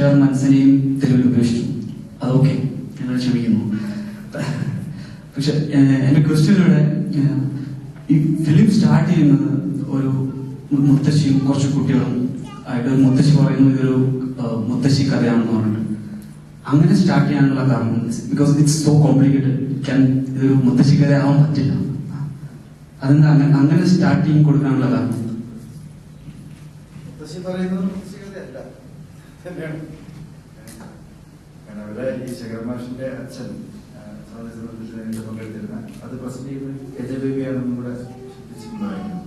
പ്രേക്ഷകർ മനസ്സിനെയും തെരുവിൽ ഉപേക്ഷിച്ചു. അതൊക്കെ ഞങ്ങൾ ക്ഷമിക്കുന്നു. പക്ഷെ എന്റെ ക്വസ്റ്റ്യനിലൂടെ ഈ ഫിലിം സ്റ്റാർട്ട് ചെയ്യുന്നത് ഒരു മുത്തശ്ശിയും കുറച്ച് കുട്ടികളും ആയിട്ട് ഒരു മുത്തശ്ശി പറയുന്നു ഇതൊരു മുത്തശ്ശി കഥയാണെന്ന് പറഞ്ഞിട്ട് അങ്ങനെ സ്റ്റാർട്ട് ചെയ്യാനുള്ള കാരണം ബിക്കോസ് ഇറ്റ്സ് സോ കോംപ്ലിക്കേറ്റഡ്. ഇതൊരു മുത്തശ്ശി കഥയാവാൻ പറ്റില്ല. അതെന്താ അങ്ങനെ സ്റ്റാർട്ടിങ് കൊടുക്കാനുള്ള കാരണം? മുത്തശ്ശി പറയുന്നത് മുത്തശ്ശി കഥയല്ല തന്നെയാണ്. കാരണം അവിടെ ഈ ശേഖരമാഷിന്റെ അച്ഛൻ പങ്കെടുത്തിരുന്ന അത് പ്രസന്റ് ചെയ്യുന്നത് ഗജബേബിയാണെന്നും കൂടെ ശ്രദ്ധിച്ചിട്ടുണ്ടായിരുന്നു.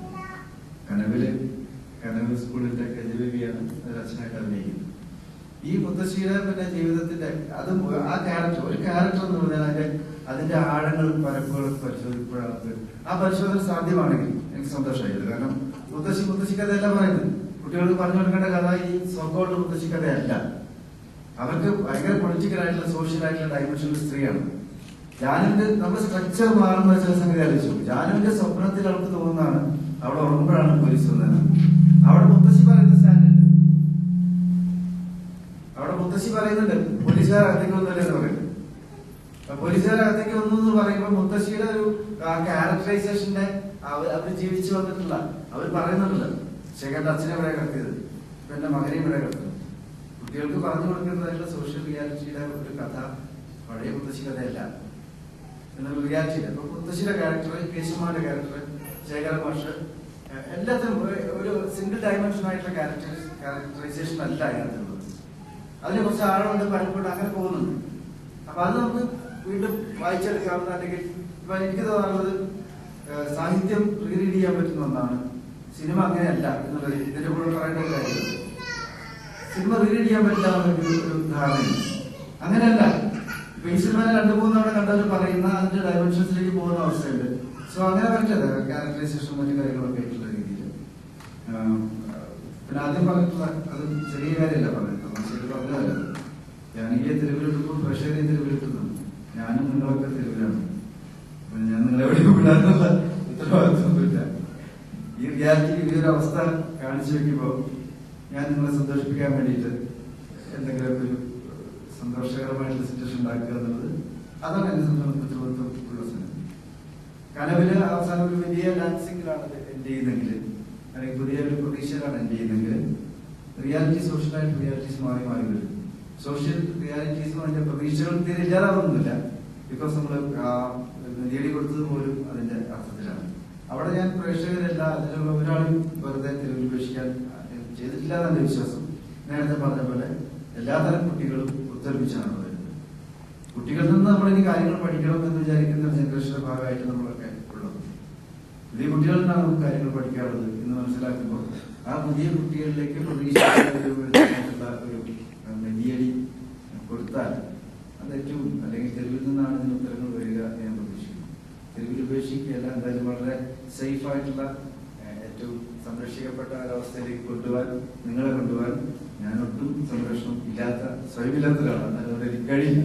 കനവ് സ്കൂളിന്റെ ഗജബേബിയാണ് അതിൽ അച്ഛനായിട്ട് അഭിനയിക്കുന്നത്. ഈ മുത്തശ്ശിയുടെ പിന്നെ ജീവിതത്തിന്റെ അത് ആ ക്യാരക്ടർ ഒരു ക്യാരക്ടർ എന്ന് പറഞ്ഞാൽ അതിന്റെ ആഴങ്ങളും പരപ്പുകളും പരിശോധിക്കുമ്പോഴാണ് ആ പരിശോധന സാധ്യമാണെങ്കിൽ എനിക്ക് സന്തോഷമായിരുന്നു. കാരണം മുത്തശ്ശി കഥയല്ല പറയുന്നത്. കുട്ടികൾക്ക് പറഞ്ഞു കൊടുക്കേണ്ട കഥ ഈ സോക്കോൾഡ് മുത്തശ്ശി കഥയല്ല. അവർക്ക് ഭയങ്കര പൊളിറ്റിക്കൽ ആയിട്ടുള്ള സോഷ്യൽ ആയിട്ടുള്ള ഡയമെൻഷനിൽ സ്ത്രീയാണ്. ജാനുവിന്റെ നമ്മുടെ സ്ട്രക്ചർ മാറുന്ന ചില സംഗതി ആലോചിച്ചു. ജാനുവിന്റെ സ്വപ്നത്തിൽ അവർക്ക് തോന്നുന്നതാണ് അവിടെ ഉറങ്ങുമ്പോഴാണ് പോലീസ് വന്നത്. അവിടെ മുത്തശ്ശി പറയുന്ന സ്റ്റാൻഡേർഡ് അവിടെ മുത്തശ്ശി പറയുന്നുണ്ട് പോലീസുകാർ അകത്തേക്ക് വന്നല്ലേ എന്ന് പറയുന്നത്. പോലീസുകാർ അകത്തേക്ക് വന്നു എന്ന് പറയുമ്പോൾ മുത്തശ്ശിയുടെ ഒരു ക്യാരക്ടറൈസേഷന്റെ അവർ ജീവിച്ചു വന്നിട്ടില്ല. അവർ പറയുന്നുണ്ടല്ലോ ശേഖരന്റെ അച്ഛനെ ഇവിടെ കിടത്തിയത്, എന്റെ മകനെ ഇവിടെ കിടത്തുന്നത്. കുട്ടികൾക്ക് പറഞ്ഞു കൊടുക്കുന്നതായിട്ടുള്ള സോഷ്യൽ റിയാലിറ്റിയുടെ ഒരു കഥ പഴയ മുത്തശ്ശി കഥയല്ല എന്നുള്ള റിയാലിറ്റിയില്ല. അപ്പൊ മുത്തശ്ശിയുടെ ക്യാരക്ടർ, കേശുമാരുടെ ക്യാരക്ടർ, ശേഖര മാഷ് എല്ലാത്തിനും ഒരു സിംഗിൾ ഡയമെൻഷൻ ആയിട്ടുള്ള ക്യാരക്ടറൈസേഷൻ അല്ല അതിനകത്തുള്ളത്. അതിനെ കുറിച്ച് ആഴമുണ്ട് പലപ്പോഴും അങ്ങനെ പോകുന്നുണ്ട്. അപ്പൊ അത് നമുക്ക് വീണ്ടും വായിച്ചെടുക്കാവുന്ന അല്ലെങ്കിൽ ഇപ്പൊ എനിക്ക് തോന്നാറുള്ളത് സാഹിത്യം റീഡ് ചെയ്യാൻ പറ്റുന്ന ഒന്നാണ്. സിനിമ അങ്ങനെയല്ല എന്നുള്ളത് ഇതിന്റെ കൂടെ പറയേണ്ട ഒരു കാര്യമാണ്. സിനിമ റീഡ് ചെയ്യാൻ പറ്റില്ല ഒരു ധാരണയുണ്ട്. അങ്ങനെയല്ല. ഇപ്പൊ ഈ സിനിമ 2-3 തവണ കണ്ടവർ പറയുന്ന അതിന്റെ ഡയമെൻഷൻസിലേക്ക് പോകുന്ന അവസ്ഥയുണ്ട്. സോ അങ്ങനെ പറ്റില്ല. ക്യാരക്ടറൈസേഷനും മറ്റു കാര്യങ്ങളൊക്കെ ആയിട്ടുള്ള രീതിയിൽ പിന്നെ ആദ്യം പറഞ്ഞിട്ടുള്ള അത് ചെറിയ കാര്യമല്ല പറയുന്നത്. ശരി പറഞ്ഞതല്ല. ജാനകിയെ തെരുവിലിട്ടപ്പോൾ പ്രേക്ഷകരെ തെരുവിലിട്ടുന്നത് ഞാനും നിങ്ങളൊക്കെ തെരുവിലാണ്. ഞാൻ നിങ്ങളെ എവിടെയും വിടാനുള്ള ഉത്തരവാദിത്വമൊന്നുമില്ല. ഈ റിയാലിറ്റി ഈ ഒരു അവസ്ഥ കാണിച്ചു വെക്കുമ്പോൾ ഞാൻ നിങ്ങളെ സന്തോഷിപ്പിക്കാൻ വേണ്ടിയിട്ട് എന്തെങ്കിലുമൊക്കെ ഒരു സന്തോഷകരമായിട്ടുള്ള സിറ്റുവേഷൻ ഉണ്ടാക്കുക എന്നുള്ളത് അതാണ് എന്നെ സംബന്ധിച്ച ഉള്ള സിനിമ. കനവില് അവസാനം ഒരു വലിയ ഡാൻസിങ്ങിലാണ് എൻഡ് ചെയ്യുന്നെങ്കിൽ അല്ലെങ്കിൽ പുതിയ ഒരു പ്രതീക്ഷയിലാണ് എൻഡ് ചെയ്യുന്നെങ്കിൽ റിയാലിറ്റി സോഷ്യലായിട്ട് റിയാലിറ്റീസ് മാറി വരും. സോഷ്യൽ റിയാലിറ്റീസും അതിന്റെ പ്രതീക്ഷകൾ തീരെ ഇല്ലാതാവുന്നില്ല. ബിക്കോസ് നമ്മൾ നേടിക്കൊടുത്തത് പോലും അതിന്റെ അർത്ഥത്തിലാണ്. അവിടെ ഞാൻ പ്രേക്ഷകരല്ല അതിലുള്ള ഒരാളും വെറുതെ തെരുവിൽ ഉപേക്ഷിക്കാൻ ചെയ്തിട്ടില്ല എന്നെ വിശ്വാസം. നേരത്തെ പറഞ്ഞ പോലെ എല്ലാതരം കുട്ടികളും ഒത്തൊരുമിച്ചാണ് വരുന്നത്. കുട്ടികളിൽ നിന്ന് നമ്മൾ ഇനി കാര്യങ്ങൾ പഠിക്കണം എന്ന് വിചാരിക്കുന്ന ജനറേഷന്റെ ഭാഗമായിട്ട് നമ്മളൊക്കെ ഉള്ളത്. പുതിയ കുട്ടികളിൽ നിന്നാണ് നമുക്ക് കാര്യങ്ങൾ പഠിക്കാറുള്ളത് എന്ന് മനസ്സിലാക്കുമ്പോൾ ആ പുതിയ കുട്ടികളിലേക്ക് പ്രതീക്ഷിക്കുന്ന ഒരു നെല്ലിയടി കൊടുത്താൽ അത് ഏറ്റവും അല്ലെങ്കിൽ തെരുവിൽ നിന്നാണ് ഇതിന് ഉത്തരങ്ങൾ വരിക എന്ന് ഞാൻ പ്രതീക്ഷിക്കുന്നു. തെരുവിൽ ഉപേക്ഷിക്കുകയല്ല, എന്തായാലും വളരെ സേഫ് ആയിട്ടുള്ള ഏറ്റവും സംരക്ഷിക്കപ്പെട്ട ഒരവസ്ഥയിലേക്ക് നിങ്ങളെ കൊണ്ടുപോകാൻ ഞാൻ ഒട്ടും സംരക്ഷണം ഇല്ലാത്ത സ്വയമില്ലാത്ത ഒരാളാണ്. അതുകൊണ്ട് എനിക്ക് കഴിയില്ല.